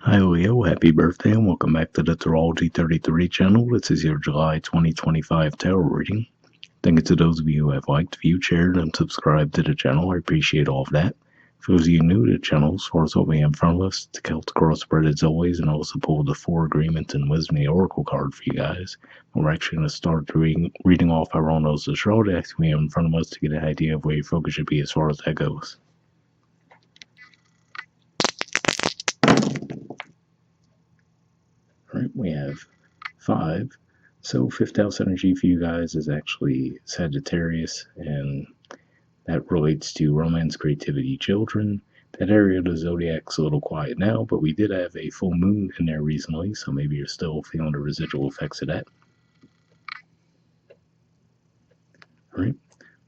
Hi Leo, happy birthday and welcome back to the Astrology 33 channel. This is your July 2025 tarot reading. Thank you to those of you who have liked, viewed, shared, and subscribed to the channel. I appreciate all of that. For those of you new to the channel, as far as what we have in front of us, the Celtic crossbred as always, and also pulled the 4 Agreement and Wisdom the Oracle card for you guys. We're actually going to start reading off our own those astrology decks we have in front of us to get an idea of where your focus should be as far as that goes. Right, we have 5. So 5th house energy for you guys is actually Sagittarius, and that relates to romance, creativity, children. That area of the zodiac's a little quiet now, but we did have a full moon in there recently, so maybe you're still feeling the residual effects of that. All right,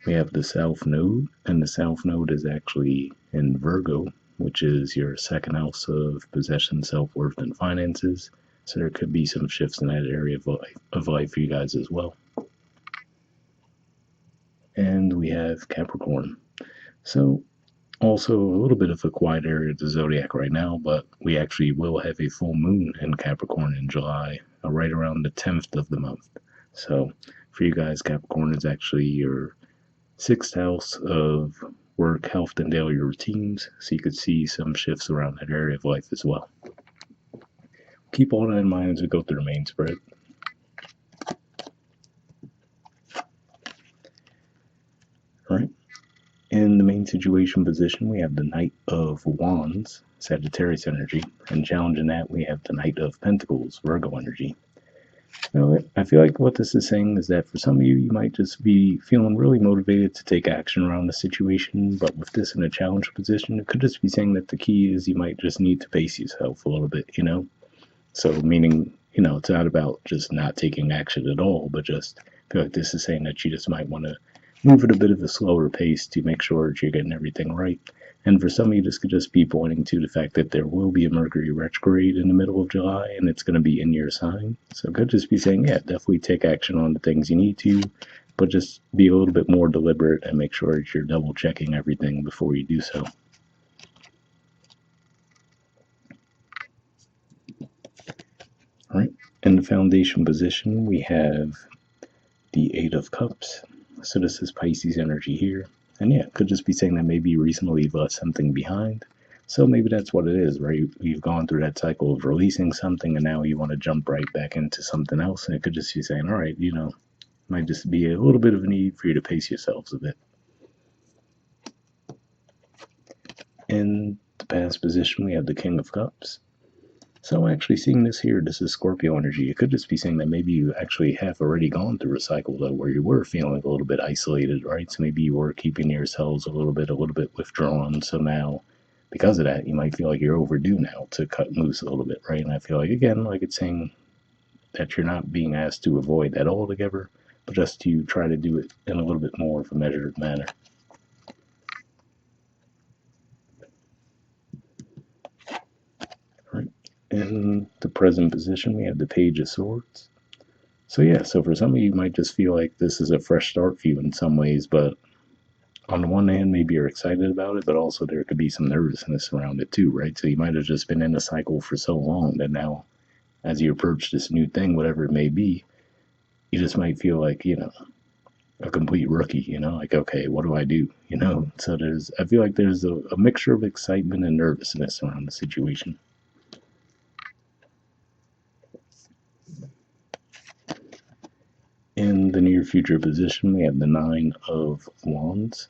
we have the South Node, and the South Node is actually in Virgo, which is your 2nd house of possession, self-worth, and finances. So there could be some shifts in that area of life for you guys as well. And we have Capricorn. So also a little bit of a quiet area of the zodiac right now, but we actually will have a full moon in Capricorn in July, right around the 10th of the month. So for you guys, Capricorn is actually your 6th house of work, health, and daily routines. So you could see some shifts around that area of life as well. Keep all that in mind as we go through the main spread. All right. In the main situation position, we have the Knight of Wands, Sagittarius energy, and challenging that, we have the Knight of Pentacles, Virgo energy. Now, I feel like what this is saying is that for some of you, you might just be feeling really motivated to take action around the situation, but with this in a challenge position, it could just be saying that the key is you might just need to pace yourself a little bit, So meaning, it's not about just not taking action at all, but just I feel like this is saying that you just might want to move at a bit of a slower pace to make sure that you're getting everything right. And for some of you, this could just be pointing to the fact that there will be a Mercury retrograde in the middle of July, and it's going to be in your sign. So it could just be saying, yeah, definitely take action on the things you need to, but just be a little bit more deliberate and make sure that you're double checking everything before you do so. All right. In the foundation position, we have the 8 of Cups. So this is Pisces energy here. And yeah, it could just be saying that maybe you recently left something behind. So maybe that's what it is, right? You've gone through that cycle of releasing something and now you want to jump right back into something else. And it could just be saying, all right, might just be a little bit of a need for you to pace yourselves a bit. In the past position, we have the King of Cups. So actually seeing this here, this is Scorpio energy. It could just be saying that maybe you actually have already gone through a cycle though where you were feeling a little bit isolated, right? So maybe you were keeping yourselves a little bit withdrawn. So now because of that, you might feel like you're overdue now to cut loose a little bit, right? And I feel like again, like it's saying that you're not being asked to avoid that altogether, but just to try to do it in a little bit more of a measured manner. Right. In the present position, we have the Page of Swords. So yeah, so for some of you, you might just feel like this is a fresh start for you in some ways, but on the one hand, maybe you're excited about it, but also there could be some nervousness around it too, right? So you might have just been in a cycle for so long that now, as you approach this new thing, whatever it may be, you just might feel like, a complete rookie, like, okay, what do I do? So I feel like there's a mixture of excitement and nervousness around the situation. In the near future position, we have the 9 of Wands.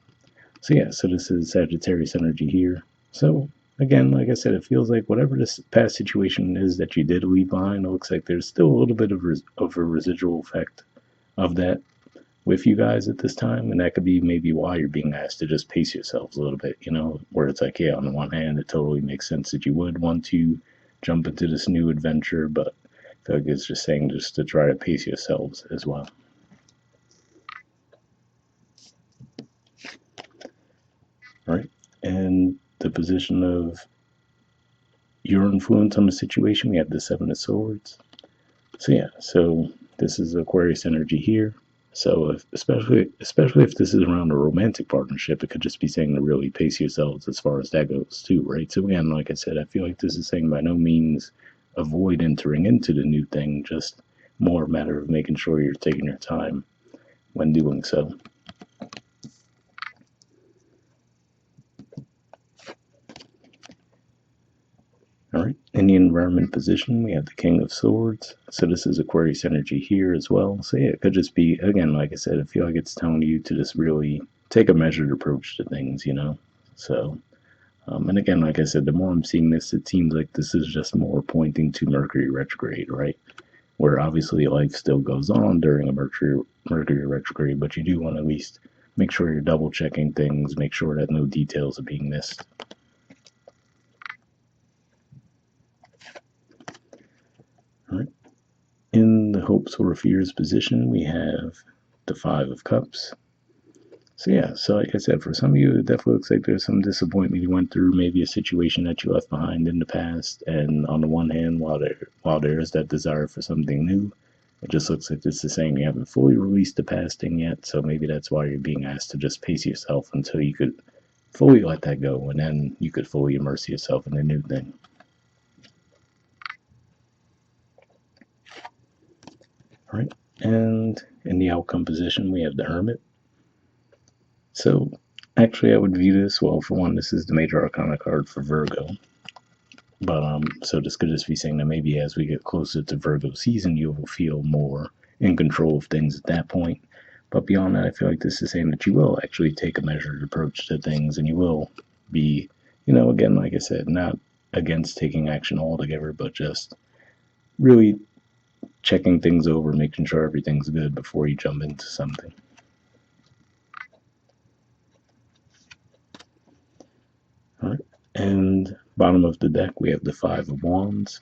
So yeah, so this is Sagittarius energy here. So again, like I said, it feels like whatever this past situation is that you did leave behind, it looks like there's still a little bit of a residual effect of that with you guys at this time, and that could be maybe why you're being asked to just pace yourselves a little bit, where it's like, yeah, on the one hand, it totally makes sense that you would want to jump into this new adventure, but I feel like it's just saying just to try to pace yourselves as well. All right, and the position of your influence on the situation, we have the 7 of Swords. So yeah, so this is Aquarius energy here. So, especially if this is around a romantic partnership, it could just be saying to really pace yourselves as far as that goes too, right? So again, like I said, I feel like this is saying by no means avoid entering into the new thing, just more a matter of making sure you're taking your time when doing so. All right. In the environment position, we have the King of Swords. So this is Aquarius energy here as well. So yeah, it could just be, again, like I said, I feel like it's telling you to just really take a measured approach to things, you know? So, and again, like I said, the more I'm seeing this, it seems like this is just more pointing to Mercury retrograde, right? Where obviously life still goes on during a Mercury retrograde, but you do want to at least make sure you're double checking things, make sure that no details are being missed. All right. In the hopes or fears position, we have the Five of Cups. So yeah, so like I said, for some of you, it definitely looks like there's some disappointment you went through, maybe a situation that you left behind in the past. And on the one hand, while there is that desire for something new, it just looks like this is saying you haven't fully released the past thing yet. So maybe that's why you're being asked to just pace yourself until you could fully let that go, and then you could fully immerse yourself in the new thing. All right, and in the outcome position, we have the Hermit. So actually, I would view this, well, for one, this is the major arcana card for Virgo. But so this could just be saying that maybe as we get closer to Virgo season, you will feel more in control of things at that point. But beyond that, I feel like this is saying that you will actually take a measured approach to things, and you will be, again, like I said, not against taking action altogether, but just really checking things over, making sure everything's good before you jump into something. All right. And bottom of the deck, we have the Five of Wands.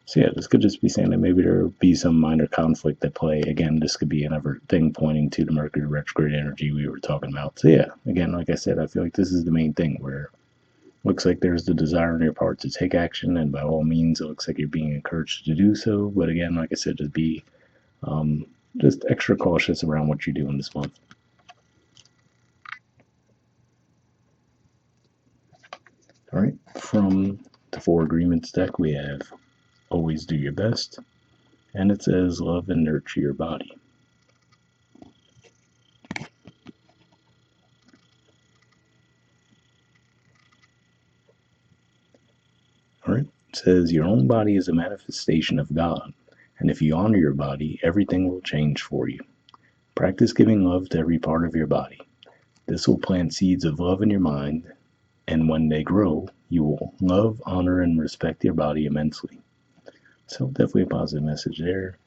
So yeah, this could just be saying that maybe there will be some minor conflict at play. Again, this could be another thing pointing to the Mercury retrograde energy we were talking about. So yeah, again, like I said, I feel like this is the main thing where it looks like there's the desire on your part to take action, and by all means, it looks like you're being encouraged to do so. But again, like I said, just be just extra cautious around what you do in this month. All right, from the Four Agreements deck, we have always do your best, and it says love and nurture your body. All right, it says your own body is a manifestation of God, and if you honor your body, everything will change for you. Practice giving love to every part of your body. This will plant seeds of love in your mind, and when they grow, you will love, honor, and respect your body immensely. So definitely a positive message there.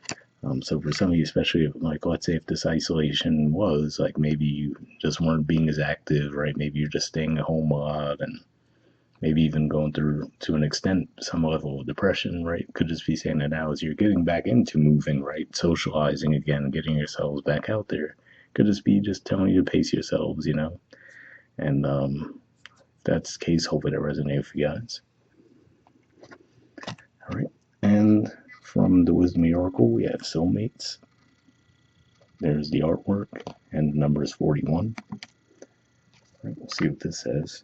So for some of you, especially like let's say if this isolation was like maybe you just weren't being as active, right? Maybe you're just staying at home a lot and maybe even going through to an extent some level of depression, right? Could just be saying that now as you're getting back into moving, right? Socializing again, getting yourselves back out there. Could just be just telling you to pace yourselves, And if that's the case, hopefully that resonates with you guys. All right. And from the Wisdom Oracle, we have soulmates. There's the artwork, and the number is 41. All right, we'll see what this says.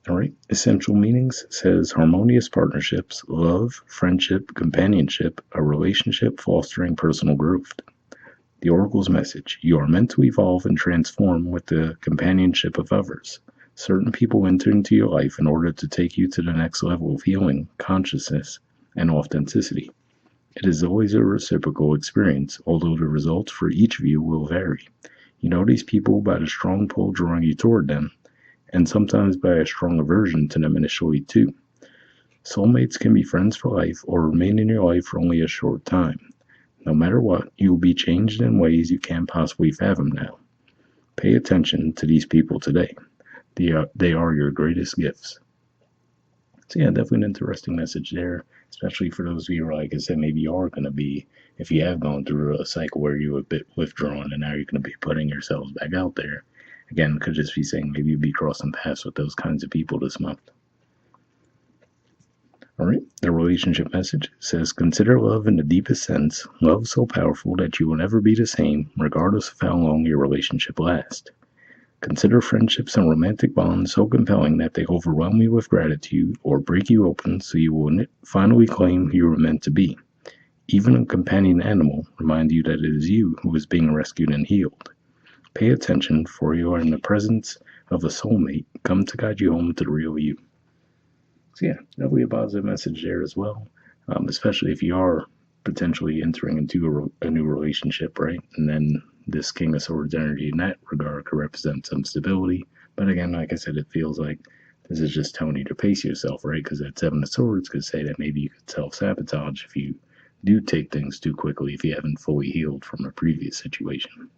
All right, essential meanings says harmonious partnerships, love, friendship, companionship, a relationship fostering personal growth. The Oracle's message: you are meant to evolve and transform with the companionship of others. Certain people enter into your life in order to take you to the next level of healing, consciousness, and authenticity. It is always a reciprocal experience, although the results for each of you will vary. You know these people by the strong pull drawing you toward them, and sometimes by a strong aversion to them initially too. Soulmates can be friends for life or remain in your life for only a short time. No matter what, you will be changed in ways you can't possibly fathom now. Pay attention to these people today. They are your greatest gifts. So yeah, definitely an interesting message there, especially for those of you, like I said, maybe you are going to be, if you have gone through a cycle where you were a bit withdrawn and now you're going to be putting yourselves back out there. Again, could just be saying maybe you'll be crossing paths with those kinds of people this month. All right, the relationship message says consider love in the deepest sense, love so powerful that you will never be the same, regardless of how long your relationship lasts. Consider friendships and romantic bonds so compelling that they overwhelm you with gratitude or break you open so you will finally claim who you were meant to be. Even a companion animal reminds you that it is you who is being rescued and healed. Pay attention, for you are in the presence of a soulmate come to guide you home to the real you. So yeah, definitely a positive message there as well, especially if you are potentially entering into a new relationship, right? And then this King of Swords energy in that regard could represent some stability. But again, like I said, it feels like this is just telling you to pace yourself, right? Because that Seven of Swords could say that maybe you could self-sabotage if you do take things too quickly if you haven't fully healed from a previous situation.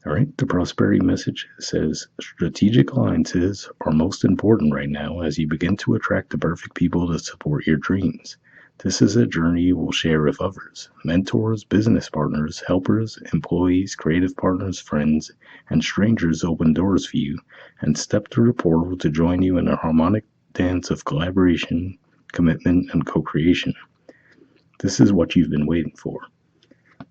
All right, the prosperity message says strategic alliances are most important right now as you begin to attract the perfect people to support your dreams. This is a journey you will share with others mentors, business partners, helpers, employees, creative partners, friends, and strangers open doors for you and step through the portal to join you in a harmonic dance of collaboration, commitment, and co creation. This is what you've been waiting for.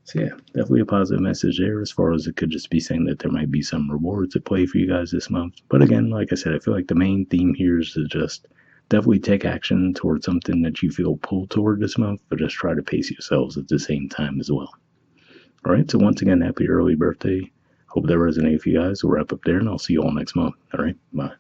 So yeah, definitely a positive message there as far as it could just be saying that there might be some rewards at play for you guys this month. But again, like I said, I feel like the main theme here is to just definitely take action towards something that you feel pulled toward this month, but just try to pace yourselves at the same time as well. All right, so once again, happy early birthday. Hope that resonated for you guys. We'll wrap up there and I'll see you all next month. All right, bye.